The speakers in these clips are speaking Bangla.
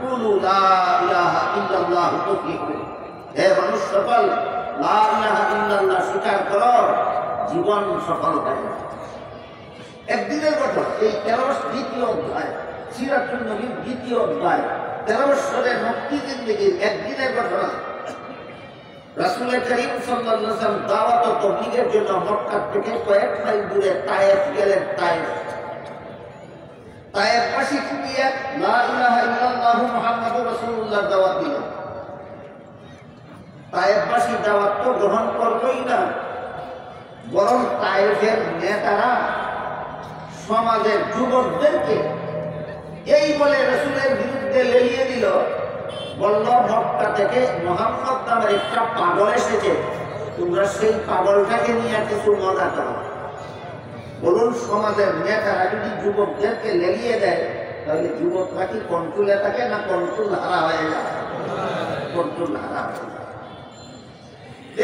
কুলু লা ইলাহা ইল্লাল্লাহ তুফলিহু। হে মানুষ সকল, লা ইলাহা ইল্লাল্লাহ স্বীকার করো, জীবন সফল হবে। একদিনের কথা, এই দ্বিতীয় অধ্যায়, সিরাতুন নবীর দ্বিতীয় অধ্যায়, 13 বছরের মক্কি জিন্দেগির একদিনের ঘটনা। রাসূল করিম সাল্লাল্লাহু আলাইহি ওয়াসাল্লাম দাওয়াত ও তাবলীগের জন্য মক্কা থেকে কয়েক মাইল দূরে তায়েফ গেলেন। তায়েফবাসী গিয়ে লা ইলাহা ইল্লাল্লাহু মুহাম্মাদুর রাসূলুল্লাহ দাওয়াত দিল। তায়েফবাসী দাওয়াত তো গ্রহণ করলই না, বরং তায়েফের নেতারা সমাজের যুবকদেরকে এই বলে রাসূলের বিরুদ্ধে লেলিয়ে দিল। বলল, মক্কা থেকে মুহাম্মদ নামের একটা পাগল এসেছে, তোমরা সেই পাগলটাকে নিয়ে কিছু মজা করো। বলুন, সমাজের নেতারা যদি যুবকদেরকে লেলিয়ে দেয়, তাহলে যুবকরা কি কন্ট্রোলে থাকে না কন্ট্রোল হারা হয়ে যায়? কন্ট্রোল হারা হয়ে যায়।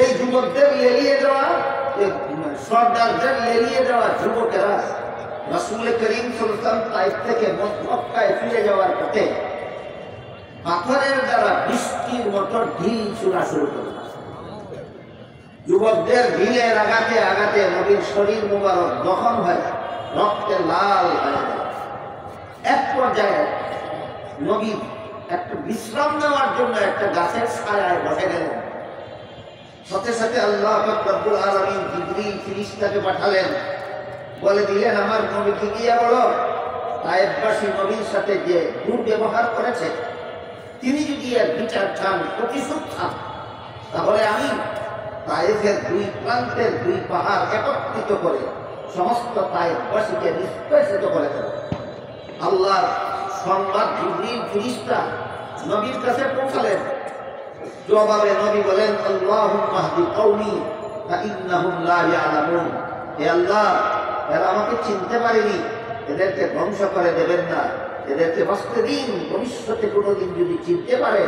এই যুবকদের লেলিয়ে দেওয়া, সর্দারদের লেলিয়ে দেওয়া যুবকেরা রাসূল করিম সাল্লাল্লাহু আলাইহি ওয়াসাল্লাম তায়েফ থেকে মক্কায় ফিরে যাওয়ার পথে পাথরের দ্বারা বৃষ্টির মতো ঢিল ছোড়া শুরু করল। যুবকদের ঢিলের আঘাতে আঘাতে নবীর শরীর মুবারক জখম হয়, রক্তে লাল হয়ে যায়। এক পর্যায়ে নবী একটা বিশ্রাম নেওয়ার জন্য একটা গাছের ছায়ায় বসে গেলেন। সাথে সাথে আল্লাহ পাক রব্বুল আলামিন জিবরিল ফেরেশতাকে পাঠালেন, বলে দিলেন, আমার নবীকে গিয়ে বলো, তায়েফবাসী নবীর সাথে যে দুর্ব্যবহার করেছে, তিনি যদি এর বিচার চান, প্রতিশোধ চান, তাহলে আমি তায়েফের দুই প্রান্তের দুই পাহাড় একত্রিত করে সমস্ত তায়েফবাসীকে নিষ্পেষিত করে দেব। আল্লাহর সংবাদ জিবরিল ফেরেশতা নবীর কাছে পৌঁছালেন। জবাবে নবী বলেন, আল্লাহুম্মা হদি কওমি ফাইন্নাহুম লা ইয়ালামুন। হে আল্লাহ, এরা আমাকে চিনতে পারেনি, এদেরকে ধ্বংস করে দেবেন না, এদেরকে বাঁচতে দিন। ভবিষ্যতে কোনোদিন যদি চিনতে পারে,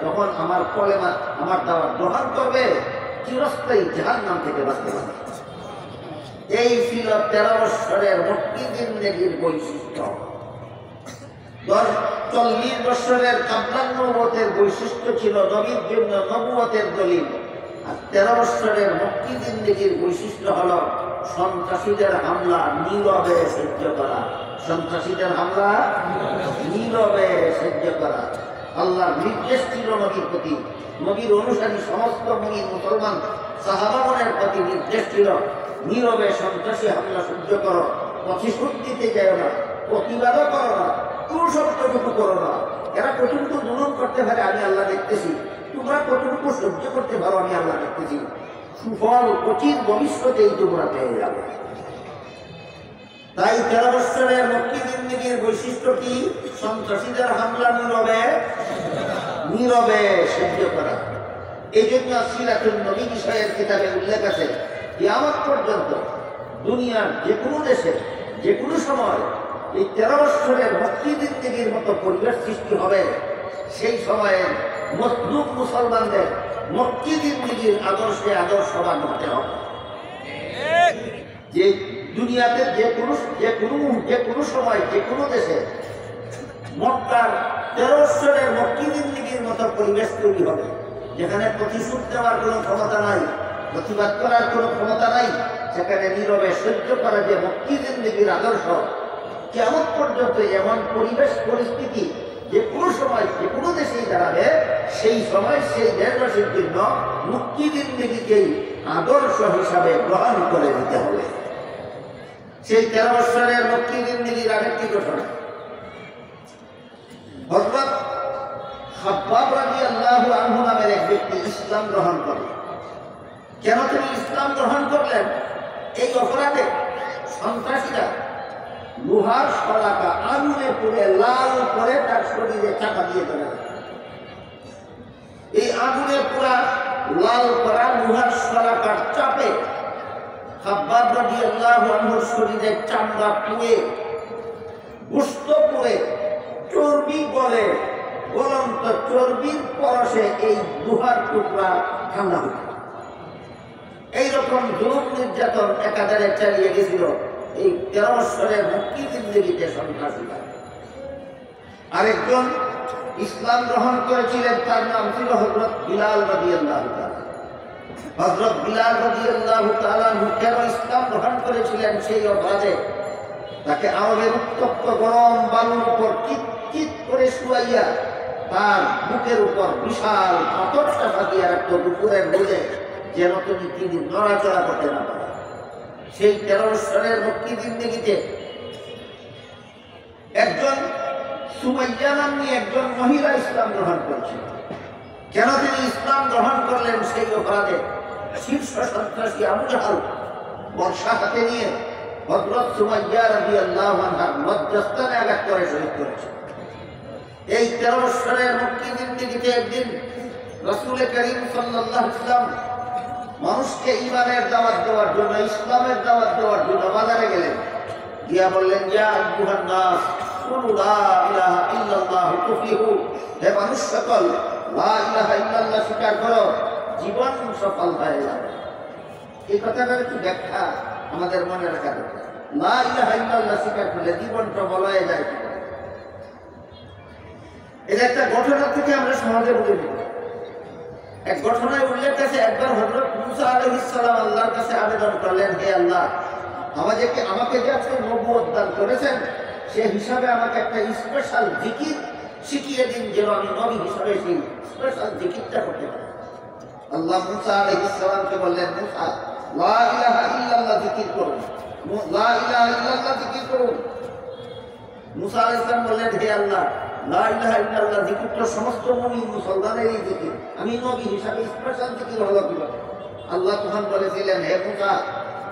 তখন আমার কলেমা, আমার দাওয়াত গ্রহণ করবে, চিরস্থায়ী জাহান্নাম থেকে বাঁচতে পারবে। এই ছিল 13 বছরের মক্কি জিন্দেগির বৈশিষ্ট্য। 40 বছরের কাবলান নবুয়তের বৈশিষ্ট্য ছিল নবীর জন্য নবুয়তের দলিল। আর 13 বছরের মক্কি জিন্দেগির বৈশিষ্ট্য হলো সন্ত্রাসীদের হামলা নীরবে সহ্য করা। সন্ত্রাসীদের হামলা নীরবে সহ্য করা। আল্লাহর নির্দেশ ছিল নবীর প্রতি, নবীর অনুসারী সমস্ত মুমিন মুসলমান সাহাবাগণের প্রতি নির্দেশ ছিল, নীরবে সন্ত্রাসী হামলা সহ্য করো, প্রতিশোধ দিতে যাও না, প্রতিবাদও করো না, কোন শব্দটুকু করো না। এরা কতটুকু জুলুম করতে পারে আমি আল্লাহ দেখতেছি, তোমরা কতটুকু সহ্য করতে পারো আমি আল্লাহ দেখতেছি। সুফল অচির ভবিষ্যতেই তোমরা পেয়ে যাবে। তাই 13 বছরের মক্কি জিন্দেগির বৈশিষ্ট্য কি? সন্ত্রাসীদের হামলা নীরবে সহ্য করা। এই জন্য সিরাতুন নবী বিষয়ের কিতাবে উল্লেখ আছে, কিয়ামত পর্যন্ত দুনিয়ার যে কোনো দেশে যে কোনো সময় এই 13 বছরের মক্কি জিন্দেগির মতো পরিবেশ সৃষ্টি হবে। সেই সময়ে মজলুম মুসলমানদের মক্কি জিন্দেগির আদর্শে আদর্শবান হতে হবে। যে দুনিয়াতে যে কোনো সময় যে কোনো দেশে মক্কার 13 বছরের মক্কি জিন্দেগির মতো পরিবেশ তৈরি হবে, যেখানে প্রতিশোধ দেওয়ার কোনো ক্ষমতা নাই, প্রতিবাদ করার কোনো ক্ষমতা নাই, সেখানে নীরবে সহ্য করা যে মক্কি জিন্দেগির আদর্শ, কিয়ামত পর্যন্ত এমন পরিবেশ পরিস্থিতি যে কোনো সময় যে কোনো দেশেই দাঁড়াবে, সেই সময় সেই দেশবাসীর জন্য মক্কি জিন্দেগিকেই আদর্শ হিসাবে গ্রহণ করে দিতে হবে। সেই 13 বছরের মক্কি জিন্দেগির আরেকটি ঘটনা, হযরত খাব্বাব রাদিয়াল্লাহু আনহু নামের এক ব্যক্তি ইসলাম গ্রহণ করলেন। কেন তিনি ইসলাম গ্রহণ করলেন? এই অপরাধে সন্ত্রাসীরা লোহার শলাকা আগুনে পুড়ে লাল করে তার শরীরে চাপা দিয়ে দেয়। এই আগুনে পুরা লাল করা লোহার শলাকার চাপে খাব্বাব রাদিয়াল্লাহু আনহুর শরীরে চামড়া পুড়ে, গোশত পুড়ে, চর্বি গলে, গলন্ত চর্বির পরশে এই লোহার টুকরা ঠান্ডা হতো। এইরকম জুলুম নির্যাতন একাধারে চালিয়ে গেছিল এই 13 বছরের মক্কি জিন্দেগিতে সন্ত্রাসীরা। আরেকজন ইসলাম গ্রহণ করেছিলেন, তার নাম ছিল হযরত বিলাল রাদিয়াল্লাহু তাআলা। হযরত বিলাল রাদিয়াল্লাহু তাআলা কেন ইসলাম গ্রহণ করেছিলেন? সেই অপরাধে তাকে আরবের উত্তপ্ত গরম বালুর উপর কিট কিট করে শুয়াইয়া তার বুকের উপর বিশাল পাথরটা ফাটিয়ে রাখতো দুপুরের রোদে, যেন তিনি নড়াচড়া করতে না পারে। সেই 13 বছরের মক্কি জিন্দেগিতে একজন সুমাইয়া নামী একজন মহিলা ইসলাম গ্রহণ করেছিল। কেন তিনি ইসলাম গ্রহণ করলেন? সেই অপরাধে শীর্ষ সন্ত্রাসী আবু জাহল বর্ষা হাতে নিয়ে হযরত সুমাইয়া রাদিয়াল্লাহু আনহার মধ্যস্থানে আঘাত করে শহীদ করেছে। এই 13 বছরের মক্কি জিন্দেগিতে একদিন রাসূল করিম সাল্লাল্লাহু আলাইহি ওয়াসাল্লাম মানুষকে ঈমানের দাওয়াত দেওয়ার জন্য, ইসলামের দাওয়াত দেওয়ার জন্য বাজারে গেলেন। গিয়া বললেন, ইয়া আইয়ুহান নাস কুলু লা ইলাহা ইল্লাল্লাহ তুফলিহু, হে মানুষ সকল, লা ইলাহা ইল্লাল্লাহ স্বীকার করো, জীবন সফল হয়ে যাবে। এই কথাটার একটু ব্যাখ্যা আমাদের মনে রাখা দরকার। লা ইলাহা ইল্লাল্লাহ স্বীকার করলে জীবন সফল হয়ে যায়। এটা একটা ঘটনা থেকে আমরা সমাজে বুঝে নিব। এক ঘটনায় উল্লেখ আছে, একবার হযরত মুসা আলাইহিস সালাম আল্লাহর কাছে আবেদন করলেন, হে আল্লাহ, আমাকে যে আজকে নবুয়ত দান করেছেন, সে হিসাবে আমাকে একটা স্পেশাল জিকির শিখিয়ে দিন, যেন আমি নবী হিসাবে সেই স্পেশাল জিকিরটা করতে পারি। আল্লাহ মুসা আলাইহিস সালামকে বললেন, মুসা, লা ইলাহা ইল্লাল্লাহ জিকির করুন, লা ইলাহা ইল্লাল্লাহ জিকির করুন। মুসা আলাইহিস সালাম বললেন, হে আল্লাহ, লা ইলাহা ইল্লাল্লাহ জিকির তো সমস্ত মুমিন মুসলমানেরই জিকির, আমি নবী হিসাবে স্পেশাল জিকির হলো কিভাবে? আল্লাহ তখন বলেছিলেন, হে মুসা,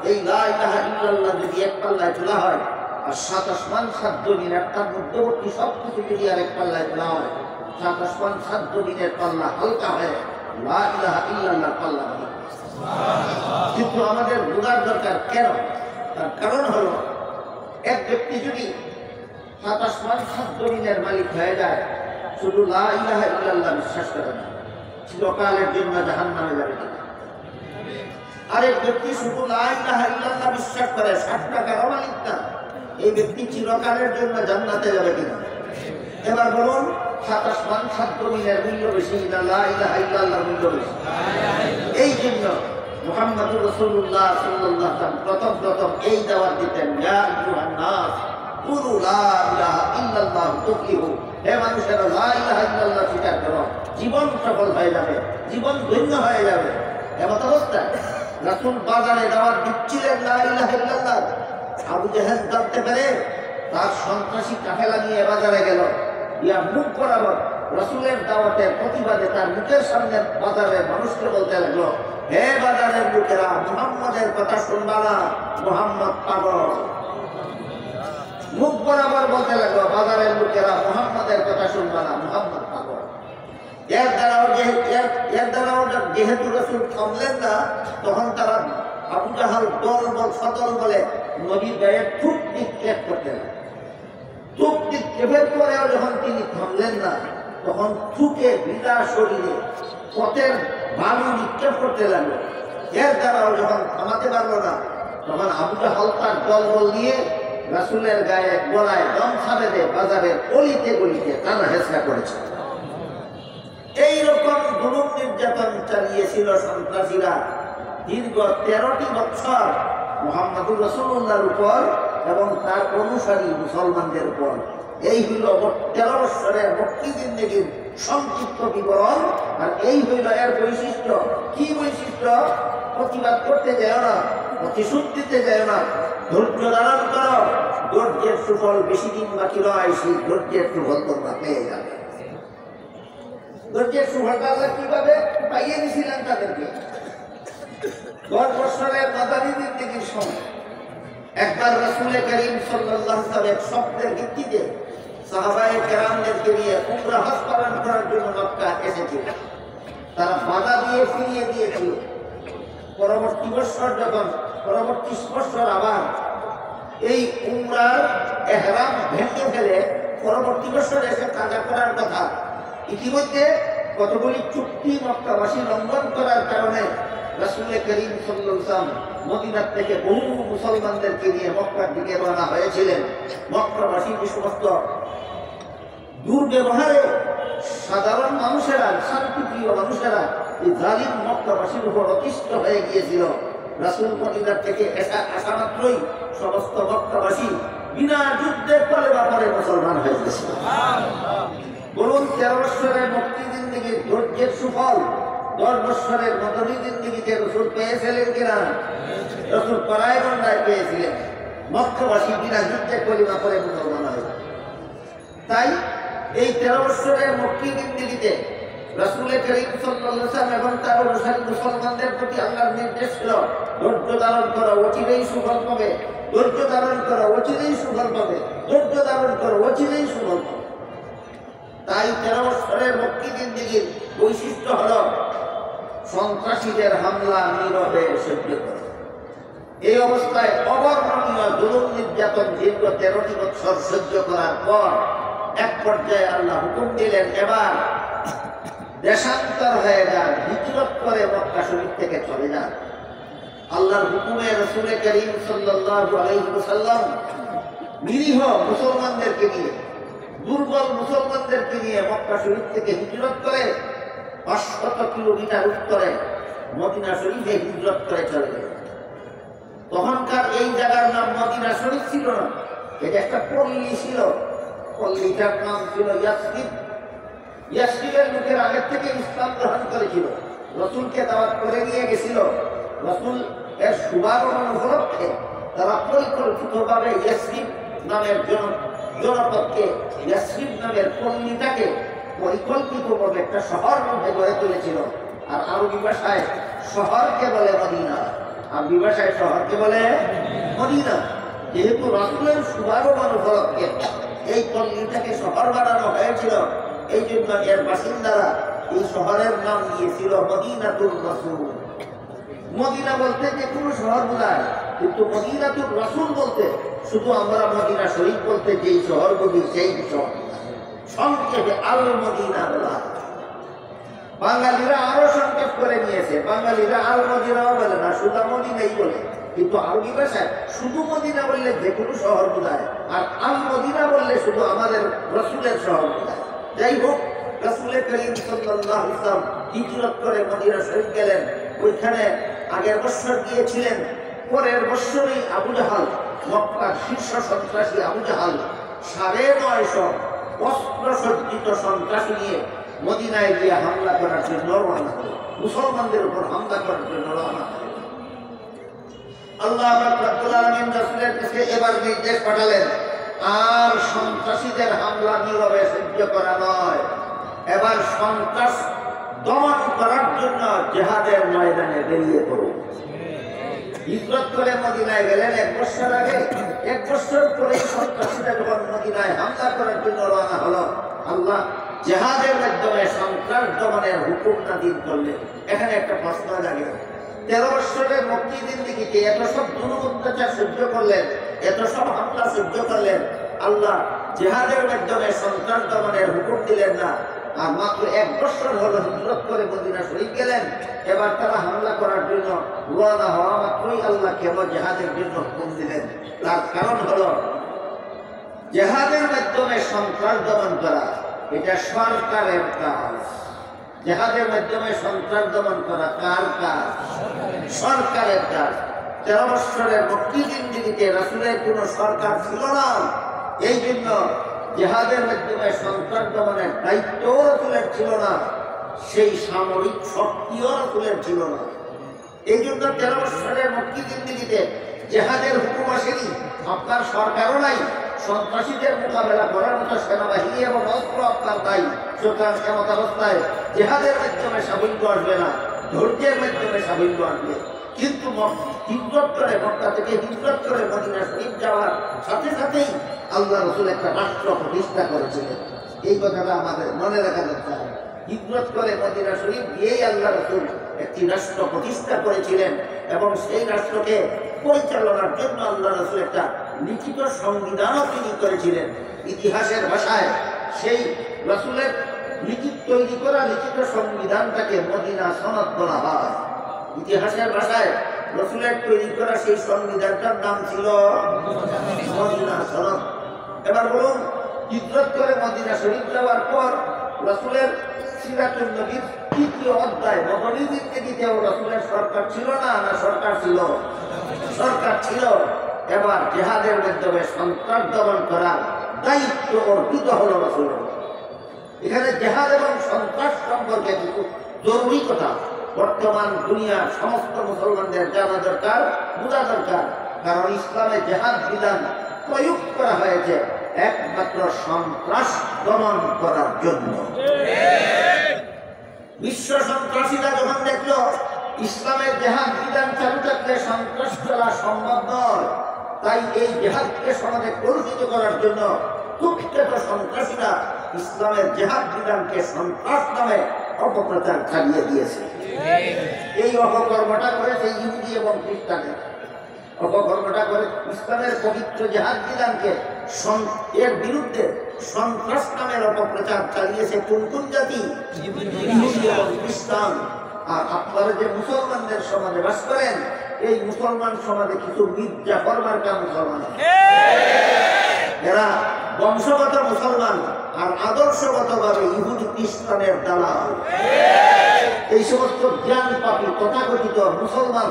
এই লা ইলাহা ইল্লাল্লাহ যদি এক পাল্লায় তোলা হয়, আর 7 আসমান 7 জমিন তার মধ্যবর্তী সব কিছু যদি আর এক পাল্লায় তোলা হয়, 7 আসমান 7 জমিনের পাল্লা হালকা হয়, লা ইলাহা ইল্লাল্লাহ পাল্লা হয়। কিন্তু আমাদের বোঝার দরকার কেন? তার কারণ হলো, এক ব্যক্তি যদি 7 আসমান 7 জমিনের মালিক হয়ে যায়, শুধু লা ইলাহা ইল্লাল্লাহ বিশ্বাস করে না, চিরকালের জন্য জাহান্নামে যাবে কিনা? আরেক ব্যক্তি শুধু লা ইলাহা ইল্লাল্লাহ বিশ্বাস করে, 60 টাকার মালিক না, এই ব্যক্তি চিরকালের জন্য জান্নাতে যাবে কিনা? এবার বলুন, 7 আসমান 7 জমিনের মূল্য বেশি না লা ইলাহা ইল্লাল্লাহর মূল্য বেশি? এই জন্য মুহাম্মদুর রাসূলুল্লাহ সাল্লাল্লাহু আলাইহি ওয়াসাল্লাম প্রথম এই দাওয়াত দিতেন, ইয়া আইয়ুহান নাস কুলু লা ইলাহা ইল্লাল্লাহ তুফলিহু, হে মানুষেরা, লা ইলাহা ইল্লাল্লাহ স্বীকার করো, জীবন সফল হয়ে যাবে, জীবন ধন্য হয়ে যাবে। এমন অবস্থায় রাসূল বাজারে দাওয়াত দিচ্ছিলেন লা ইলাহা ইল্লাল্লাহ। আবু জাহেল জানতে পেরে তার সন্ত্রাসী কাফেলা নিয়ে বাজারে গেল, ইয়া মুখ বরাবর রাসূলের দাওয়াতের প্রতিবাদে তার মুখের সামনে বাজারের মানুষকে বলতে লাগলো, হে বাজারের লোকেরা, মুহাম্মদের কথা শুনবা না, মুহাম্মদ পাগল। মুখ বরাবর বলতে লাগলো, বাজারের লোকেরা, মুহাম্মদের কথা শুনবা না, মুহাম্মদ পাগল। এর দ্বারাও যেহেতু রাসূল থামলেন না, তখন তারা আবু জাহাল দল বল সদল বলে নবীর গায়ে থুপ নিক্ষেপ করতে লাগলো। থুপ নিক্ষেপের পরেও যখন তিনি থামলেন না, তখন থুকে ভিজা শরীরে পথের বালু নিক্ষেপ করতে লাগলো। এর দ্বারাও যখন থামাতে পারলো না, তখন আবু জাহাল তার দল বল দিয়ে রাসূলের গায়ে গলায় গামছা বেঁধে বাজারের অলিতে গলিতে টানা হেঁচড়া করেছে। এইরকম জুলুম নির্যাতন চালিয়েছিল সন্ত্রাসীরা দীর্ঘ 13টি বছর মুহাম্মদুর রাসূলুল্লাহর উপর এবং তার অনুসারী মুসলমানদের উপর। এই হইল 13 বছরের মক্কি জিন্দেগির সংক্ষিপ্ত বিবরণ। আর এই হইল এর বৈশিষ্ট্য। কি বৈশিষ্ট্য? প্রতিবাদ করতে যায় না, প্রতিশোধ দিতে যায় না, ধৈর্য ধারণ করো। ধৈর্যের সুফল বেশি দিন বাকি নয়, সেই ধৈর্যের সুফল তোমরা পেয়ে যাবে। ধৈর্যের সুফলটা আল্লাহ কিভাবে পাইয়ে দিয়েছিলেন তাদেরকে? 10 বছরের মাদানী জিন্দেগির সময় একবার রাসূল করিম সাল্লাল্লাহু আলাইহি ওয়াসাল্লাম স্বপ্নের ভিত্তিতে সাহাবায়ে কেরামদেরকে নিয়ে উমরা হজ পালন করার জন্য মক্কা এসেছিলেন। তারা বাধা দিয়ে ফিরিয়ে দিয়েছিল। পরবর্তী বছর আবার এই উমরার ইহরাম ভেঙে ফেলে পরবর্তী বছর এসে কাজা করার কথা। ইতিমধ্যে কতগুলি চুক্তি মক্কাবাসী লঙ্ঘন করার কারণে রাসূল করিম সাল্লাল্লাহু আলাইহি ওয়াসাল্লাম মদিনা থেকে বহু মুসলমানদেরকে নিয়ে মক্কার দিকে রওনা হয়েছিলেন। মক্কাবাসী যে সমস্ত দুর্ব্যবহারে সাধারণ মানুষেরা, শান্তিপ্রিয় মানুষেরা এই জালিম মক্কাবাসীর উপর অতিষ্ঠ হয়ে গিয়েছিল। রাসূল মদিনার থেকে আসা মাত্রই সমস্ত মক্কাবাসী বিনা যুদ্ধে কলেমা পড়ে মুসলমান হয়ে গেছিল। বলুন 13 বৎসরের মক্কি জিন্দেগির ধৈর্যের সুফল 10 বৎসরের মদনী জিন্দেগিতে রাসূল পেয়েছিলেন কিনা? রাসূল পরায় গন্ডায় পেয়েছিলেন। মক্কাবাসী বিনা যুদ্ধে কলেমা পড়ে মুসলমান হয়। তাই এই 13 বৎসরের মক্কি জিন্দেগিতে রাসূল করিম সাল্লাল্লাহু আলাইহি ওয়াসাল্লাম এবং তার অনুসারী মুসলমানদের প্রতি আল্লাহর নির্দেশ ছিল, ধৈর্য ধারণ করো, অচিরেই সুফল পাবে। ধৈর্য ধারণ করো, অচিরেই সুফল পাবে। ধৈর্য ধারণ করো, অচিরেই সুফল পাবে। তাই 13 বৎসরের মক্কি জিন্দেগির বৈশিষ্ট্য হলো সন্ত্রাসীদের হামলা নীরবে সহ্য করা। এই অবস্থায় অবর্ণনীয় জুলুম নির্যাতন দীর্ঘ 13টি বৎসর সহ্য করার পর এক পর্যায়ে আল্লাহ হুকুম দিলেন, এবার দেশান্তর হয়ে যান, হিজরত করে মক্কা শরীফ থেকে চলে যান। আল্লাহর হুকুমে রাসূল করিম সাল্লাল্লাহু আলাইহি ওয়াসাল্লাম নিরীহ মুসলমানদেরকে নিয়ে, দুর্বল মুসলমানদেরকে নিয়ে মক্কা শরীফ থেকে হিজরত করে 500 কিলোমিটার উত্তরে মদিনা শরীফে হিজরত করে চলে গেলেন। তখনকার এই জায়গার নাম মদিনা শরীফ ছিল না, এটা একটা পল্লী ছিল। পল্লীটার নাম ছিল ইয়াসরিব। ইয়াসরিবের লোকের আগের থেকে ইসলাম গ্রহণ করেছিল, রাসূলকে দাওয়াত করে নিয়ে গেছিল। রাসূল এর শুভাগমন উপলক্ষে তারা পরিকল্পিতভাবে ইয়াসরিব নামের জনপদকে, ইয়াসরিব নামের পল্লীটাকে পরিকল্পিতভাবে একটা শহর মধ্যে গড়ে তুলেছিল। আর আরবি ভাষায় শহরকে বলে মদিনা, আরবি ভাষায় শহরকে বলে মদিনা। যেহেতু রাসূলের শুভাগমন উপলক্ষে এই পল্লীটাকে শহর বানানো হয়েছিল, এই জন্য এর বাসিন্দারা এই শহরের নাম দিয়েছিল মদিনাতুর রাসূল। মদিনা বলতে যে কোনো শহর বোঝায়, কিন্তু মদিনাতুর রাসূল বলতে শুধু আমরা মদিনা শরীফ বলতে যেই শহর বলি সেই শহর, সংক্ষেপে আল মদিনা বলা। বাঙালিরা আরো সংক্ষেপ করে নিয়েছে, বাঙালিরা আল মদিনাও বলে না, শুধু মদিনাই বলে। কিন্তু আরবি ভাষায় শুধু মদিনা বললে যে কোনো শহর বোঝায়, আর আল মদিনা বললে শুধু আমাদের রাসূলের শহর বোঝায়। যাই হোক, রাসূল করিম সাল্লাল্লাহু আলাইহি ওয়াসাল্লাম হিজরত করে মদিনা শরীফ গেলেন। ওইখানে আগের বছর গিয়েছিলেন, পরের বছরই আবু জাহাল, মক্কার শীর্ষ সন্ত্রাসী আবু জাহাল 950 অস্ত্রসজ্জিত সন্ত্রাসী নিয়ে মদিনায় গিয়ে হামলা করার জন্য রওনা হলো, মুসলমানদের উপর হামলা করার জন্য রওনা হলো। আল্লাহ রাব্বুল আলামিন রাসূলের কাছে এবার নির্দেশ পাঠালেন, আর সন্ত্রাসীদের হামলা নীরবে সহ্য করা নয়, এবার সন্ত্রাস দমন করার জন্য জিহাদের ময়দানে বেরিয়ে পড়ুন। হিজরত করে মদিনায় গেলেন 1 বছর আগে। 1 বছর পরে সন্ত্রাসীরা যখন মদিনায় হামলা করার জন্য রওনা হলো, আল্লাহ জিহাদের মাধ্যমে সন্ত্রাস দমনের হুকুম নাযিল করলেন। এখানে একটা প্রশ্ন জাগে, 13 বছরের মক্কি জিন্দেগিতে এত সব জুলুম অত্যাচার সহ্য করলেন, এত সব হামলা সহ্য করলেন, আল্লাহ জিহাদের মাধ্যমে সন্ত্রাস দমনের হুকুম দিলেন না। আর মাত্র 1 বছর হলো হিজরত করে মদিনা শরীফ গেলেন, এবার তারা হামলা করার জন্য রওনা হওয়া মাত্রই আল্লাহ কেবল জিহাদের জন্য হুকুম দিলেন। তার কারণ হলো জিহাদের মাধ্যমে সন্ত্রাস দমন করা এটা সরকারের কাজ। জিহাদের মাধ্যমে সন্ত্রাস দমন করা কার কাজ? সরকারের কাজ। 13 বছরের মক্কি জিন্দেগিতে রাসূলের কোনো সরকার ছিল না, এই জন্য জিহাদের মাধ্যমে সন্ত্রাস দমনের দায়িত্ব রাসূলের ছিল না, সেই সামরিক শক্তিও রাসূলের ছিল না। এই জন্য 13 বছরের মক্কি জিন্দেগিতে জিহাদের হুকুম আসেনি, আপনার সরকারও নাই, সন্ত্রাসীদের মোকাবেলা করার মতো সেনাবাহিনী এবং অস্ত্র আপনার নাই। সুতরাং এমত অবস্থায় জিহাদের মাধ্যমে সাফল্য আসবে না, ধৈর্যের মাধ্যমে সাফল্য আসবে। কিন্তু হিজরত করে মক্কা থেকে হিজরত করে মদিনা শরীফ যাওয়ার সাথে সাথেই আল্লাহ রাসূল একটা রাষ্ট্র প্রতিষ্ঠা করেছিলেন। এই কথাটা আমাদের মনে রাখা দরকার। হিজরত করে মদিনা শরীফ গিয়েই আল্লাহ রাসূল একটি রাষ্ট্র প্রতিষ্ঠা করেছিলেন এবং সেই রাষ্ট্রকে পরিচালনার জন্য আল্লাহ রাসূল একটা লিখিত সংবিধানও তিনি করেছিলেন। ইতিহাসের ভাষায় সেই রাসূলের তৈরি করা লিখিত সংবিধানটাকে মদিনা সনদ বলা হয়। ইতিহাসের ভাষায় রাসূলের তৈরি করা সেই সংবিধানটার নাম ছিল মদিনা সনদ। এবার বলুন, হিজরত করে মদিনা শরীফ যাওয়ার পর রাসূলের সিরাতুন নবীর তৃতীয় অধ্যায় মদনী জিন্দেগিতেও রাসূলের সরকার ছিল না, না সরকার ছিল? সরকার ছিল। এবার জিহাদের মাধ্যমে সন্ত্রাস দমন করার দায়িত্ব অর্পিত হলো রাসূলের। এখানে জিহাদ এবং সন্ত্রাস সম্পর্কে কিছু জরুরি কথা বর্তমান দুনিয়ার সমস্ত মুসলমানদের জানা দরকার, বোঝা দরকার। কারণ ইসলামে জিহাদ বিধান প্রয়োগ করা হয়েছে একমাত্র সন্ত্রাস দমন করার জন্য। বিশ্ব সন্ত্রাসীরা যখন দেখল ইসলামের জিহাদ বিধান চালু থাকলে সন্ত্রাস চলা সম্ভব নয়, তাই এই জিহাদকে সমাজে কলুষিত করার জন্য কুখ্যাত সন্ত্রাসীরা ইসলামের জিহাদ বিধানকে সন্ত্রাস নামে অপপ্রচার চালিয়ে দিয়েছে। এই অপকর্মটা করেছে ইহুদি এবং খ্রিস্টানেরা। অপকর্মটা করে ইসলামের পবিত্র জিহাদ বিধানকে এর বিরুদ্ধে সন্ত্রাস নামের অপপ্রচার চালিয়েছে কোন কোন জাতি? ইহুদি এবং খ্রিস্টান। আর আপনারা যে মুসলমানদের সমাজে বাস করেন, এই মুসলমান সমাজে কিছু মির্জাফর মার্কা মুসলমান, এরা বংশগত মুসলমান আর আদর্শগতভাবে ইহুদি খ্রিস্টানের দালাল। এই সমস্ত জ্ঞান পাপী তথাকথিত মুসলমান,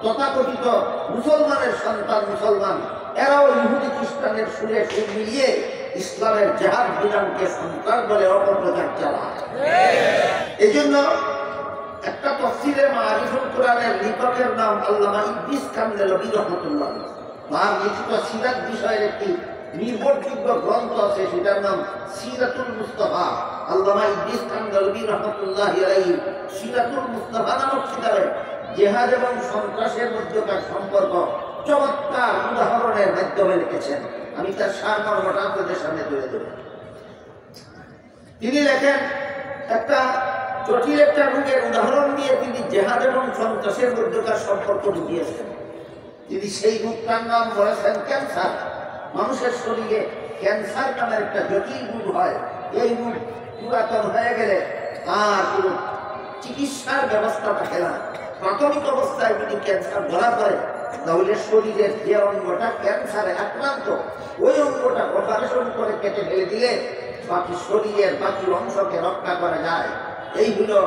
তথাকথিত মুসলমানের সন্তান মুসলমান, এরাও ইহুদি খ্রিস্টানের সুরে সুর মিলিয়ে ইসলামের জিহাদ বিধানকে সন্ত্রাস বলে অপপ্রচার চালায়। এই জন্য একটা তাফসীরে মারিফুল কোরআনের লেখকের নাম আল্লামা ইদ্রিস কান্দেলভী রাহমাতুল্লাহ। তার লিখিত সিরাত বিষয়ের একটি নির্ভরযোগ্য গ্রন্থ আছে, সেটার নাম সিরাতুল মুস্তাফা। আল্লামা ইদ্রিস কান্দেলভী রাহমাতুল্লাহ আলাইহি সিরাতুল মুস্তাফা নামক কিতাবে জিহাদ এবং সন্ত্রাসের মধ্যকার সম্পর্ক চমৎকার উদাহরণের মাধ্যমে লিখেছেন। আমি তার সারমর্মটা আপনাদের সামনে তুলে দেব। তিনি লেখেন, একটা জটিল একটা রোগের উদাহরণ দিয়ে তিনি জিহাদ এবং সন্ত্রাসের মধ্যকার সম্পর্ক বুঝিয়েছেন। তিনি সেই রোগটার নাম বলেছেন ক্যান্সার। মানুষের শরীরে ক্যান্সার নামের একটা জটিল রোগ হয়। এই রোগ পুরাতন হয়ে গেলে আর কোনো চিকিৎসার ব্যবস্থা থাকে না। প্রাথমিক অবস্থায় যদি ক্যান্সার ধরা পড়ে, তাহলে শরীরের যে অঙ্গটা ক্যান্সারে আক্রান্ত, ওই অঙ্গটা অপারেশন করে কেটে ফেলে দিলে বাকি শরীরের বাকি অংশকে রক্ষা করা যায়। এই হলো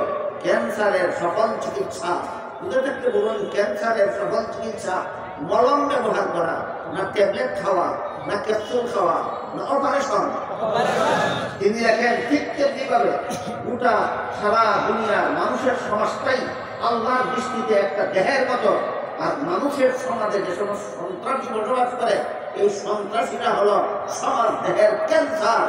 ক্যান্সারের সফল চিকিৎসা। বুঝে থাকতে বলুন, ক্যান্সারের সফল চিকিৎসা মলম ব্যবহার করা, না ট্যাবলেট খাওয়া, না ক্যাপসুল খাওয়া, না অপারেশন। তিনি দেখেন ঠিক তেমনিভাবে গোটা সারা দুনিয়ার মানুষের সমাজটাই আল্লাহর দৃষ্টিতে একটা দেহের মতো। আর মানুষের সমাজে যে সমস্ত সন্ত্রাসী বসবাস করে, এই সন্ত্রাসীরা হলো সমাজ দেহের ক্যান্সার।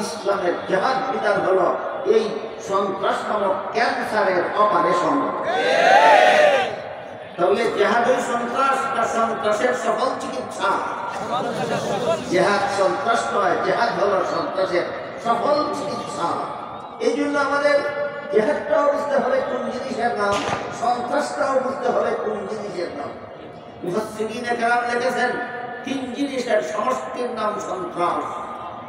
ইসলামের জিহাদ বিধান হলো এই সন্ত্রাস নামক ক্যান্সারের অপারেশন। তাহলে জিহাদ ওই সন্ত্রাস বা সন্ত্রাসের সফল চিকিৎসা? জিহাদ সন্ত্রাস নয়, জিহাদ হলো সন্ত্রাসের সফল চিকিৎসা। এই জন্য আমাদের জিহাদটাও বুঝতে হবে কোন জিনিসের নাম, সন্ত্রাসটাও বুঝতে হবে কোন জিনিসের নাম। মুফাসসিরিনে কেরাম লিখেছেন, তিন জিনিসের সমষ্টির নাম সন্ত্রাস।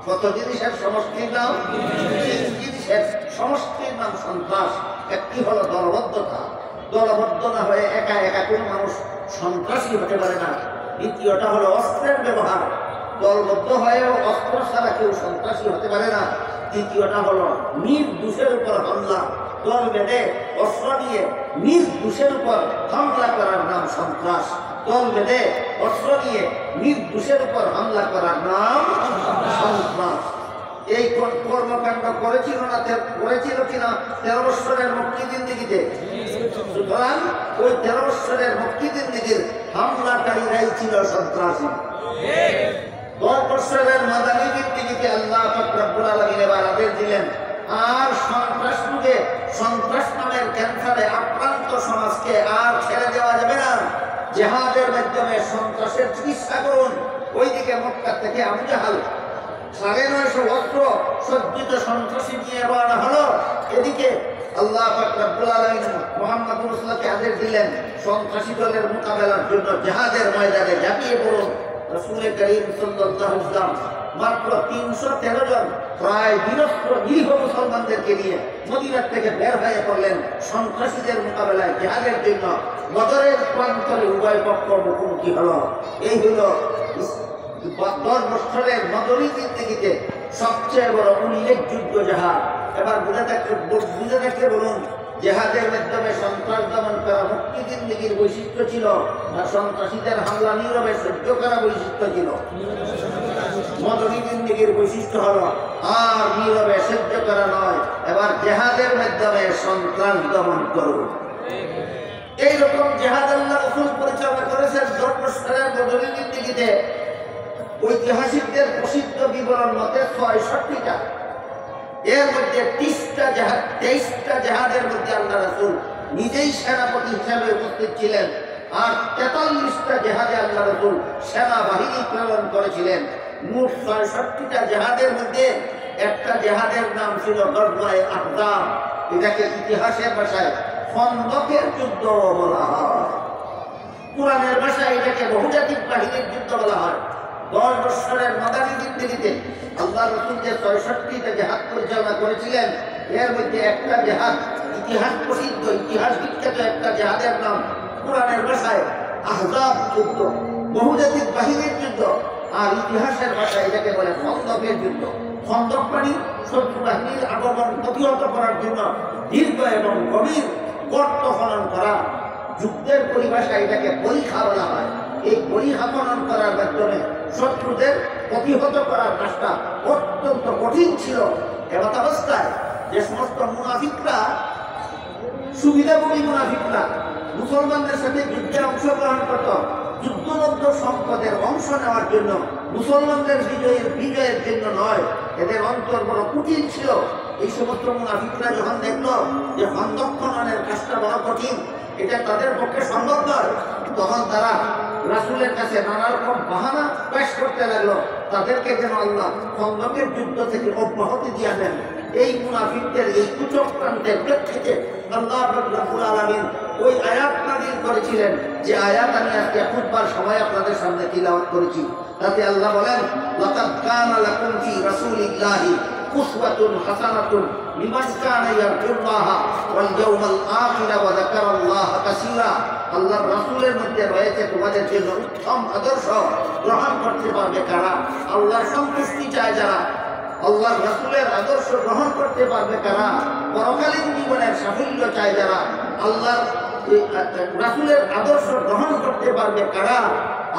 কত জিনিসের সমষ্টির নাম? তিন জিনিসের সমষ্টির নাম সন্ত্রাস। একটি হলো দলবদ্ধতা, দলবদ্ধ না হয়ে একা একা কোনো মানুষ সন্ত্রাসী হতে পারে না। দ্বিতীয়টা হলো অস্ত্রের ব্যবহার, দলবদ্ধ হয়েও অস্ত্র ছাড়া কেউ সন্ত্রাসী হতে পারে না। তৃতীয়টা হলো নির্দোষের উপর হামলা, দল বেঁধে অস্ত্র নিয়ে নির্দোষের উপর হামলা করার নাম সন্ত্রাস। দল বেঁধে অস্ত্র নিয়ে নির্দোষের উপর হামলা করার নাম সন্ত্রাস। এই কর্মকাণ্ড করেছিল কিনা 13 বৎসরের মক্কি জিন্দেগিতে? সুতরাং ওই 13 বৎসরের মক্কি জিন্দেগির হামলাকারীরাই ছিল সন্ত্রাসী। 10 বৎসরের মাদানী জিন্দেগিতে আল্লাহ পাক রব্বুল আলামিন এবার আদেশ দিলেন, আর সন্ত্রাস যুগে সন্ত্রাস নামের ক্যান্সারে আক্রান্ত সমাজকে আর ছেড়ে দেওয়া যাবে না। জিহাদের মাধ্যমে সন্ত্রাসের চিকিৎসা করুন। ওইদিকে মক্কা থেকে আবু জাহাল 950 অস্ত্র সজ্জিত সন্ত্রাসী নিয়ে রওনা হলো। এদিকে আল্লাহ পাক রব্বুল আলামিন মুহাম্মদ রাসূলকে আদেশ দিলেন, সন্ত্রাসী দলের মোকাবেলার জন্য জিহাদের ময়দানে ঝাঁপিয়ে পড়ুন। রাসূল করিম সাল্লাল্লাহু আলাইহি ওয়াসাল্লাম মাত্র 313 জন প্রায় নিরস্ত্র নিরীহ মুসলমানদেরকে নিয়ে মদিনা থেকে বের হয়ে পড়লেন সন্ত্রাসীদের মোকাবেলায় জিহাদের জন্য। বদরের প্রান্তরে উভয় পক্ষ মুখোমুখি হলো। এই হলো 10 বৎসরের মদনী জিন্দেগিতে সবচেয়ে বড় উল্লেখযোগ্য জাহাজ। এবার বুঝে থাকলে বলুন, জেহাদের মাধ্যমে সন্ত্রাস দমন করা মুক্তি জিন্দেগির বৈশিষ্ট্য ছিল না সন্ত্রাসীদের হামলা নীরবে সহ্য করা বৈশিষ্ট্য ছিল? মদনী জিন্দেগির বৈশিষ্ট্য হলো আর নীরবে সহ্য করা নয়, এবার জেহাদের মাধ্যমে সন্ত্রাস দমন করুন। এইরকম জেহাদ আল্লাহ রাসূল পরিচালনা করেছেন 10 বছরের মদনী জিন্দেগিতে। ঐতিহাসিকদের প্রসিদ্ধ বিবরণ মতে ৬৬টা, এর মধ্যে 23টা জাহাজের মধ্যে আল্লাহ রাসূল নিজেই সেনাপতি হিসাবে উপস্থিত ছিলেন, আর 43টা জাহাজে আল্লাহ রাসূল সেনাবাহিনী প্রেরণ করেছিলেন। মোট ৬৬টা জাহাজের মধ্যে একটা জাহাজের নাম ছিল গজওয়ায়ে আহজাব। এটাকে ইতিহাসের ভাষায় খন্দকের যুদ্ধ বলা হয়, কোরআনের ভাষায় এটাকে বহুজাতিক বাহিনীর যুদ্ধ বলা হয়। 10 বছরের মাদানী জিন্দেগিতে আল্লাহ রাসূল যে ৬৬টা জাহাজ পরিচালনা করেছিলেন, এর মধ্যে একটা জাহাজ ইতিহাস প্রসিদ্ধ, ইতিহাস বিখ্যাত একটা জাহাজের নাম কোরআনের ভাষায় আহজাব যুদ্ধ, বহুজাতিক বাহিনীর যুদ্ধ, আর ইতিহাসের ভাষায় এটাকে বলে খন্দকের যুদ্ধ। খন্দক মানে শত্রু বাহিনীর আগমন প্রতিহত করার জন্য দীর্ঘ এবং গভীর গর্ত খনন করা। যুদ্ধের পরিভাষায় এটাকে পরীক্ষা বলা হয়। এই পরীক্ষা খনন করার মাধ্যমে শত্রুদের প্রতিহত করার কাজটা অত্যন্ত কঠিন ছিল। এমত অবস্থায় যে সমস্ত মুনাফিকরা, সুবিধাভোগী মুনাফিকরা মুসলমানদের সাথে যুদ্ধে অংশগ্রহণ করত, যুদ্ধবদ্ধ সম্পদের অংশ নেওয়ার জন্য, মুসলমানদের বিজয়ের জন্য নয়, এদের অন্তর বড় কঠিন ছিল। এই সমস্ত মুনাফিকরা যখন দেখলো যে খন্দক খননের কাজটা বড় কঠিন, এটা তাদের পক্ষে সম্ভব নয়, তখন তারা রাসূলের কাছে নানা রকম বাহানা পেশ করতে লাগলো, তাদেরকে যেন আল্লাহ খন্দকের যুদ্ধ থেকে অব্যাহতি দিয়ে দেন। এই মুনাফিকদের এই কুচক্রান্তের প্রেক্ষিতে আল্লাহ রাব্বুল আলামিন ওই আয়াত নাযিল করেছিলেন, যে আয়াত আমি আজকে খুতবার সময় আপনাদের সামনে তিলাওয়াত করেছি। তাতে আল্লাহ বলেন, লাকাদ কানা লাকুম ফি রাসূলিল্লাহি উসওয়াতুন হাসানাতুন লিমান কানা ইয়ারজুল্লাহা ওয়াল ইয়াওমাল আখিরা ওয়া যাকারাল্লাহা কাসীরা। আল্লাহর রাসূলের মধ্যে রয়েছে তোমাদের জন্য উত্তম আদর্শ। গ্রহণ করতে পারবে কারা? আল্লাহর সন্তুষ্টি চায় যারা। আল্লাহর রাসূলের আদর্শ গ্রহণ করতে পারবে কারা? পরকালীন জীবনের সাফল্য চায় যারা। আল্লাহর রাসূলের আদর্শ গ্রহণ করতে পারবে কারা?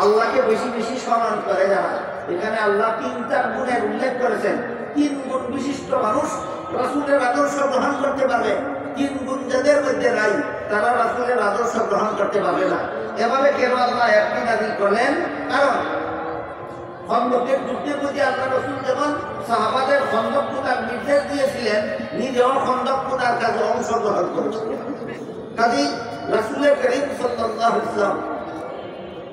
আল্লাহকে বেশি বেশি স্মরণ করে যারা। এখানে আল্লাহ 3টা গুণের উল্লেখ করেছেন। 3 গুণ বিশিষ্ট মানুষ রাসূলের আদর্শ গ্রহণ করতে পারবে। 3 গুণ যাদের মধ্যে নাই, তারা রাসূলের আদর্শ গ্রহণ করতে পারবে না। এভাবে কেন আল্লাহ একটি নাযিল করলেন? কারণ খন্দকের যুদ্ধের মধ্যে আল্লাহ রাসূল যেমন সাহাবাদের খন্দক খোঁড়ার নির্দেশ দিয়েছিলেন, নিজেও খন্দক খোঁড়ার কাজে অংশগ্রহণ করেছিলেন। কাজেই রাসূলের কারীম সাল্লাল্লাহু আলাইহি ওয়াসাল্লাম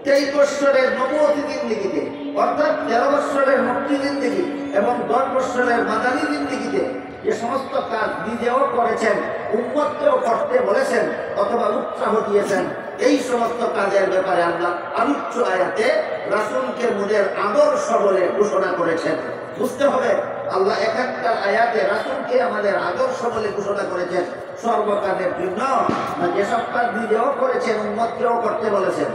23 বছরের নবুয়তি জিন্দেগিতে, অর্থাৎ 13 বছরের মক্কি জিন্দেগি এবং 10 বছরের মাদানী জিন্দেগিতে যে সমস্ত কাজ নিজেও করেছেন, উম্মতকেও করতে বলেছেন অথবা উৎসাহ দিয়েছেন, এই সমস্ত কাজের ব্যাপারে আল্লাহ আলোচ্য আয়াতে রাসূলকে মুদের আদর্শ বলে ঘোষণা করেছেন। বুঝতে হবে, আল্লাহ এক একটা আয়াতে রাসূলকে আমাদের আদর্শ বলে ঘোষণা করেছেন সর্বকালের জন্য, না যেসব কাজ নিজেও করেছেন উম্মতকেও করতে বলেছেন।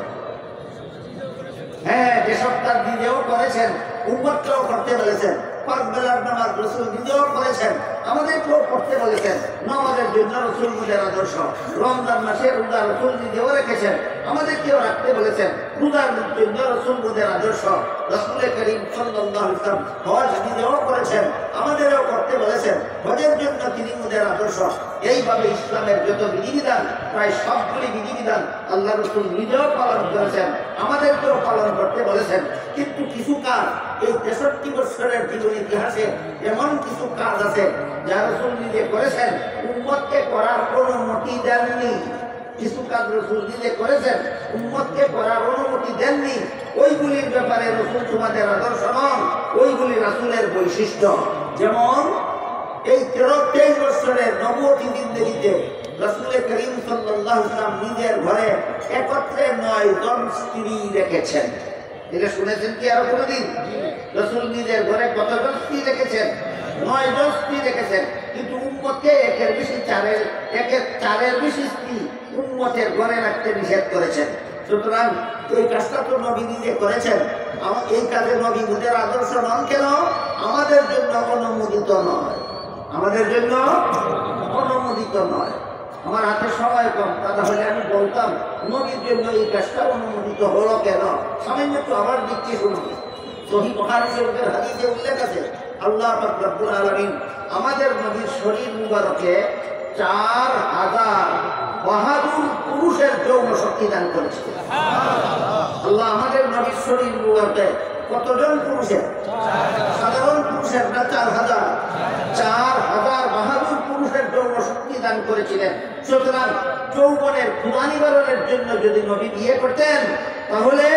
হ্যাঁ, যেসব কাজ নিজেও করেছেন উম্মতকেও করতে বলেছেন। 5 বেলার নামাজ রাসূল নিজেও করেছেন, আমাদেরকেও করতে বলেছেন। নামাজের জন্য রাসূল মুদের আদর্শ। রমজান মাসে রোজা রাসূল নিজেও রেখেছেন, আমাদেরকেও রাখতে বলেছেন। রোজার জন্য রাসূল মুদের আদর্শ। রাসূলের কারীম সাল্লাল্লাহু আলাইহি ওয়াসাল্লাম হজ নিজেও করেছেন, আমাদেরও করতে বলেছেন। হজের জন্য তিনি মুদের আদর্শ। এইভাবে ইসলামের যত বিধিবিধান, প্রায় সবগুলি বিধিবিধান আল্লাহ রাসূল নিজেও পালন করেছেন, আমাদেরকেও পালন করতে বলেছেন। কিন্তু কিছু কাজ এই 63 বছরের জীবন ইতিহাসে এমন কিছু কাজ আছে যা রাসূল নিজে করেছেন, উম্মতকে করার অনুমতি দেননি। কিছু কাজ রাসূল নিজে করেছেন, উম্মতকে করার অনুমতি দেননি। ওইগুলির ব্যাপারে রাসূল তোমাদের আদর্শ নন, ওইগুলি রাসূলের বৈশিষ্ট্য। যেমন এই 23 বছরের নবুয়তি জিন্দেগিতে রাসূল কারীম সাল্লাল্লাহু আলাইহি ওয়াসাল্লাম নিজের ঘরে একত্রে 9 জন স্ত্রী রেখেছেন। এটা শুনেছেন কি আরো কোনদিন? রাসূল নিজের ঘরে কতজন স্ত্রী রেখেছেন? 9 জন স্ত্রী রেখেছেন। কিন্তু উম্মতকে একের বেশি 4-এর বেশি স্ত্রী উম্মতের ঘরে রাখতে নিষেধ করেছেন। সুতরাং এই কাজটা তো নবী নিজে করেছেন, এই কাজে নবী ওদের আদর্শ নন কেন? আমাদের জন্য অনুমোদিত নয়, আমাদের জন্য অনুমোদিত নয়। আমার হাতে সময় কম, তা তাহলে আমি বলতাম নবীর জন্য এই কাজটা অনুমোদিত হলো কেন। সামান্য একটু আবার দিচ্ছি শুনুন। সহিহ বুখারী শরীফের হাদিসে উল্লেখ আছে, আল্লাহ পাক রব্বুল আলামিন আমাদের নবীর শরীর মুবারকে 4000 বাহাদুর পুরুষের যৌন শক্তি দান করেছিলেন। আল্লাহ আমাদের নবীর শরীর মুবারকে কতজন পুরুষের? সাধারণ পুরুষের না 4000? 4000 বাহাদুর পুরুষের যৌন শক্তি দান করেছিলেন। সুতরাং যৌবনের ক্ষুধা নিবারণের জন্য যদি নবী বিয়ে করতেন তাহলে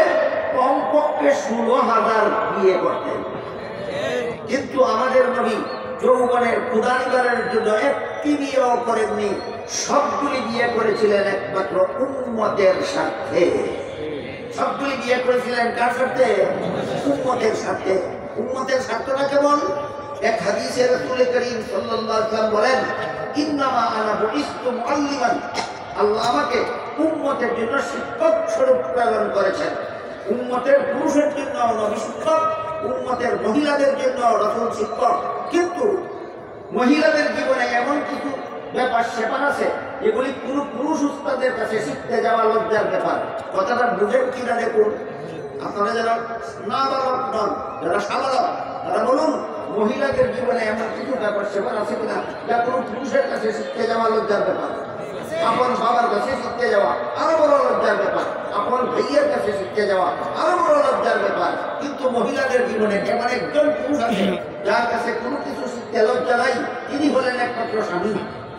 কমপক্ষে 16,000 বিয়ে করতেন। কিন্তু আমাদের নবী যৌবনের ক্ষুধা নিবারণের জন্য একটি বিয়েও করেননি, সবগুলি বিয়ে করেছিলেন একমাত্র উম্মতের স্বার্থে। সবগুলি বিয়ে করেছিলেন কার স্বার্থে? উম্মতের স্বার্থে। উম্মতের স্বার্থটা কেমন? এক হাদিসে রাসূল করিম সাল্লাল্লাহু আলাইহি ওয়াসাল্লাম বলেন, ইন্নামা আনা বুইসতু মুআল্লিমান, আল্লাহ আমাকে উম্মতের জন্য শিক্ষক স্বরূপ প্রেরণ করেছেন। উম্মতের পুরুষের জন্য নবী শিক্ষক, উম্মতের মহিলাদের জন্য রাসূল শিক্ষক। কিন্তু মহিলাদের জীবনে এমন কিছু ব্যাপার স্যাপার আছে যেগুলি কোনো পুরুষ উস্তাদের কাছে শিখতে যাওয়া লজ্জার ব্যাপার। কথাটা বুঝেন কিনা দেখুন। আপনারা যারা নাবালক নন, যারা সাবালক, তারা বলুন মহিলাদের জীবনে এমন কিছু ব্যাপার স্যাপার আছে কিনা যা কোনো পুরুষের কাছে শিখতে যাওয়া লজ্জার ব্যাপার। আপন বাবার কাছে শিখতে যাওয়া আরো বড় লজ্জার ব্যাপার, আপন ভাইয়ের কাছে শিখতে যাওয়া আরো বড় লজ্জার ব্যাপার। কিন্তু মহিলাদের জীবনে এমন একজন পুরুষ আছে যার কাছে কোনো কিছু শিখতে লজ্জা নাই, তিনি হলেন একমাত্র স্বামী।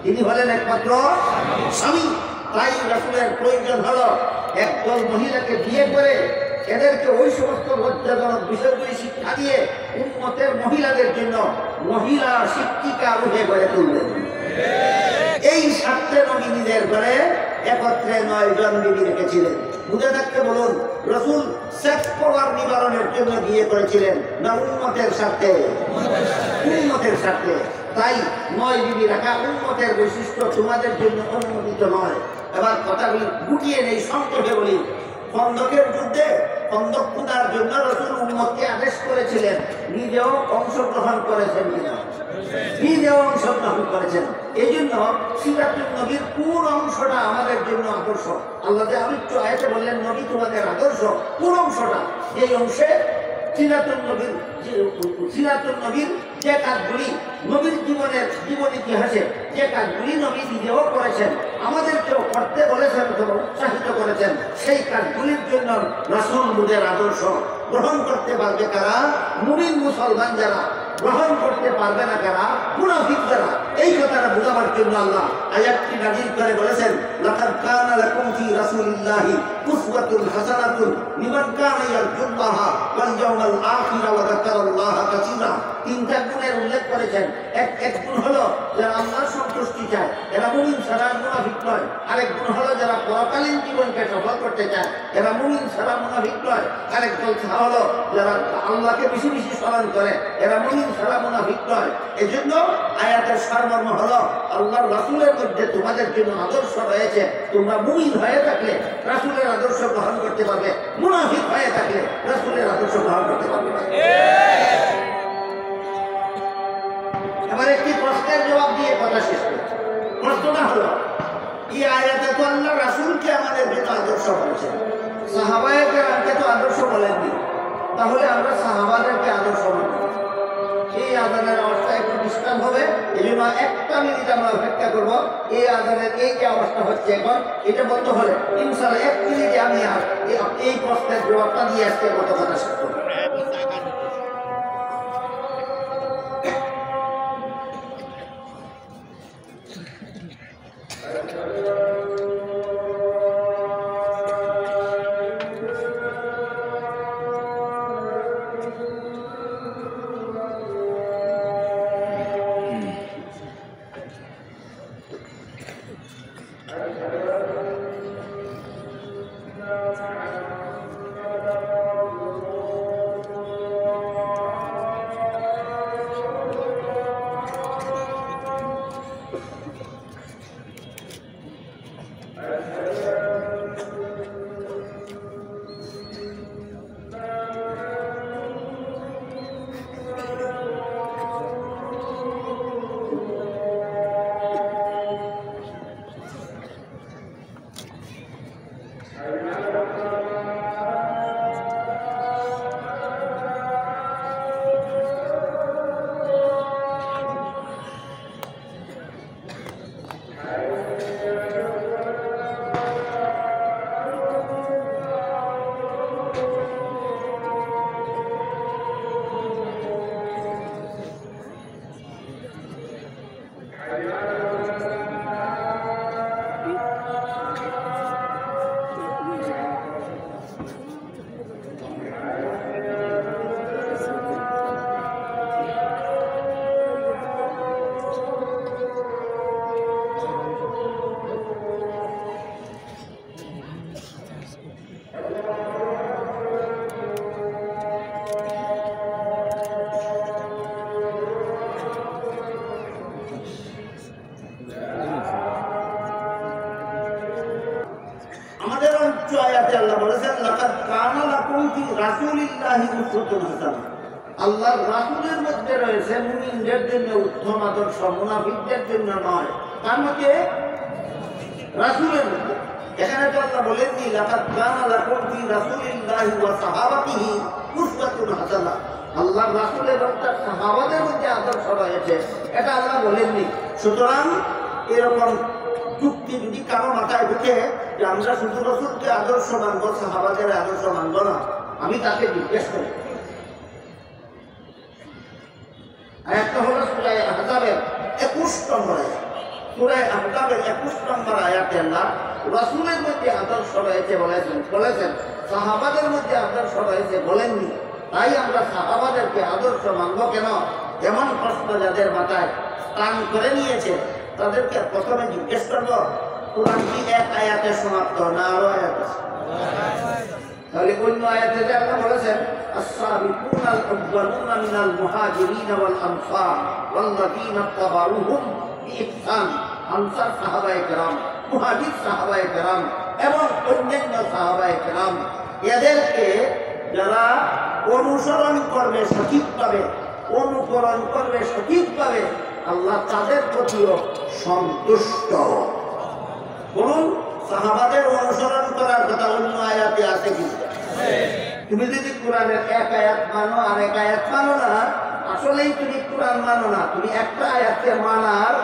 তিনি হলেন একমাত্র স্বামী। তাই রাসূলের প্রয়োজন হলো একদল মহিলাকে বিয়ে করে এদেরকে ওই সমস্ত লজ্জাজনক বিষয়গুলি শিক্ষা দিয়ে উম্মতের মহিলাদের জন্য মহিলা শিক্ষিকা রূপে গড়ে তুলবেন। এই স্বার্থে নবী নিজের ঘরে একত্রে 9 জন বিবি রেখেছিলেন। বুঝে থাকতে বলুন, রাসূল সেক্স পাওয়ার নিবারণের জন্য বিয়ে করেছিলেন না উম্মতের স্বার্থে? উম্মতের স্বার্থে। তাই 9 বিবি রাখা উম্মতের বৈশিষ্ট্য, তোমাদের জন্য অনুমোদিত নয়। এবার কথাগুলি গুটিয়ে নেই, সংক্ষেপে বলি। খন্দকের যুদ্ধে খন্দক খোদার জন্য রাসূল উম্মতকে আদেশ করেছিলেন, নিজেও অংশগ্রহণ করেছেন কিনা? নিজেও অংশগ্রহণ করেছেন। এই জন্য সিরাতুন নবীর কোন অংশটা আমাদের জন্য আদর্শ? আল্লাহ যে আলোচ্য আয়াতে বললেন নবী তোমাদের আদর্শ, কোন অংশটা? এই অংশে সিরাতুন নবীর যে কাজগুলি নবীর জীবন ইতিহাসে যে কাজগুলি নবী নিজেও করেছেন, আমাদেরকেও করতে বলেছেন অথবা উৎসাহিত করেছেন, সেই কাজগুলির জন্য রাসূলদের আদর্শ। গ্রহণ করতে পারবে কারা? মুমিন মুসলমান যারা। গ্রহণ করতে পারবে না কারা? মুনাফিক যারা। এই কথাটা বোঝাবার জন্য আল্লাহ আয়াতটি নাযিল করে বলেছেন, লাকাদ কানা লাকুম ফি রাসূলিল্লাহি উসওয়াতুন হাসানাতুন লিমান কানা ইয়ারজুল্লাহা ওয়াল ইয়াওমাল আখির ওয়া যাকারাল্লাহা কাসীরা। 3টা গুণের উল্লেখ করেছেন। এক গুণ হলো যারা আল্লাহর সন্তুষ্টি চায়, এরা মুমিন ছাড়া মুনাফিক নয়। আরেক গুণ হলো যারা পরকালীন জীবনকে সফল করতে চায়, এরা মুমিন ছাড়া মুনাফিক নয়। আরেক দল হলো যারা আল্লাহকে বেশি বেশি স্মরণ করে, এরা মুমিন ছাড়া মুনাফিক নয়। এজন্য আয়াতের সারমর্ম হলো আল্লাহর রাসূলের মধ্যে তোমাদের জন্য আদর্শ রয়েছে। তোমরা মুমিন হয়ে থাকলে রাসূলের আদর্শ গ্রহণ করতে পারবে, মুনাফিক হয়ে থাকলে রাসূলের আদর্শ গ্রহণ করতে পারবে না। এবার একটি প্রশ্নের জবাব দিয়ে কথা শেষ করি। প্রশ্নটা হলো, এই আয়াতে তো আল্লাহ রাসূলকে আমাদের জন্য আদর্শ বলেছেন, সাহাবায়ে কেরামকে তো আদর্শ বলেননি। তাহলে আমরা সাহাবাদেরকে আদর্শ মানব। এই আযানের অবস্থা একটু ডিস্টার্ব হবে, এই জন্য 1টা মিনিট আমরা অপেক্ষা করবো। এই আযানের এই যে অবস্থা হচ্ছে এখন, এটা বলতে হলে ইনশাআল্লাহ 1 মিনিটে আমি এই প্রশ্নের জবাবটা দিয়ে আজকে কত কথা শেষ করবো। আল্লাহর রাসূলের মধ্যে রয়েছে মুমিনদের জন্য উত্তম আদর্শ, মুনাফিকদের জন্য নয়। তার মধ্যে রাসূলের মধ্যে এখানে তো আল্লাহ বলেননি লাকাদ কানা লাকুম ফি রাসূলিল্লাহি ওয়া সাহাবাতিহি উসওয়াতুন হাসানাহ। আল্লাহর রাসূল এবং তার সাহাবাদের মধ্যে আদর্শ রয়েছে, এটা আল্লাহ বলেননি। সুতরাং এরকম যুক্তি যদি কারো মাথায় ঢুকে যে আমরা শুধু রাসূলকে আদর্শ মানব, সাহাবাদের আদর্শ মানব না, আমি তাকে জিজ্ঞেস করি। আয়াতটা হলো সূরা আহজাবের 21 নম্বর আয়াত। সূরা আহজাবের 21 নম্বর আয়াতে আল্লাহ রাসূলের মধ্যে আদর্শ রয়েছে বলেছেন, সাহাবাদের মধ্যে আদর্শ রয়েছে বলেননি। তাই আমরা সাহাবাদেরকে আদর্শ মানব কেন? এমন প্রশ্ন যাদের মাথায় স্থান করে নিয়েছে তাদেরকে প্রথমে জিজ্ঞেস করব, কোরআন কি এক আয়াতে সমাপ্ত না আরো আয়াত আছে? তাহলে অন্য আয়াতে আল্লাহ বলেছেন السابقون الأولون من المهاجرين والأنصار والذين اتبعوهم بإحسان। আনসার সাহাবায়ে কেরাম, মুহাজির সাহাবায়ে কেরাম এবং অন্যান্য সাহাবায়ে কেরাম, এদেরকে যারা অনুসরণ করবে সঠিকভাবে, অনুকরণ করবে সঠিকভাবে, আল্লাহ তাদের প্রতিও সন্তুষ্ট। বলুন, সাহাবাদের অনুসরণ করার কথা অন্য আয়াতে আছে কি? তুমি যদি কোরআনের এক আয়াত মানো আর এক আয়াত মানো না, আসলেই তুমি কোরআন মানো না, তুমি একটা আয়াতকে মানার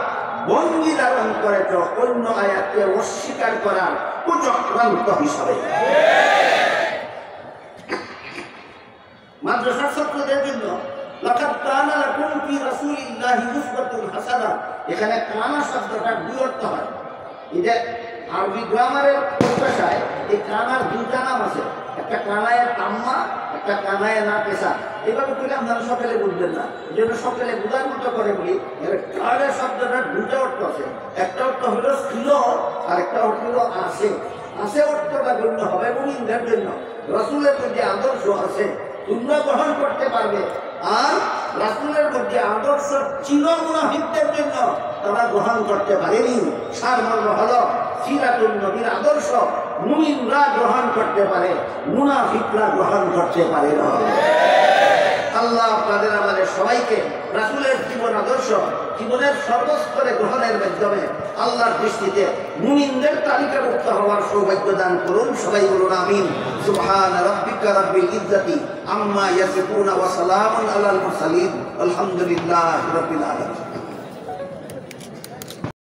ভঙ্গি ধারণ করেছ অন্য আয়াতকে অস্বীকার করার কুচক্রান্ত হিসাবে। মাদ্রাসার ছাত্রদের জন্য লাকাদ কানা লাকুম ফি রাসূলিল্লাহি উসওয়াতুন হাসানাহ, এখানে কানা শব্দটা দুই অর্থ হয়। এটা আরবি গ্রামারের ভাষায় এই কানার দুইটা নাম আছে, একটা কানায় তাম্মা, একটা কানায় না পেশা। এইভাবে করলে আপনারা সকালে বুঝবেন না, এই জন্য সকালে বোঝার মতো করে বলি। কানের শব্দটার দুটা অর্থ আছে, একটা অর্থ হলো ছিল আর একটা অর্থ হলো আছে। আছে অর্থটা গণ্য হবে মুমিনদের জন্য, রাসূলের মধ্যে আদর্শ আছে তোমরা গ্রহণ করতে পারবে। আর রাসূলের মধ্যে আদর্শ ছিল মুনাফিকদের জন্য, তারা গ্রহণ করতে পারেনি। সারমর্ম হলো সিরাতুন নবীর আদর্শ মুমিনরা গ্রহণ করতে পারে, মুনাফিকরা গ্রহণ করতে পারে না। আল্লাহ আপনাদের আমাদের সবাইকে রাসূলের জীবন আদর্শ জীবনের সর্বস্তরে গ্রহণের মাধ্যমে আল্লাহর দৃষ্টিতে মুমিনদের তালিকাভুক্ত হওয়ার সৌভাগ্য দান করুন। সবাই বলুন আমিন। সুবহান রাব্বিকা রাব্বিল ইজ্জাতি আম্মা ইয়াসিফুন ওয়া সালামুন আলাল মুরসালিন আলহামদুলিল্লাহি রাব্বিল আলামিন।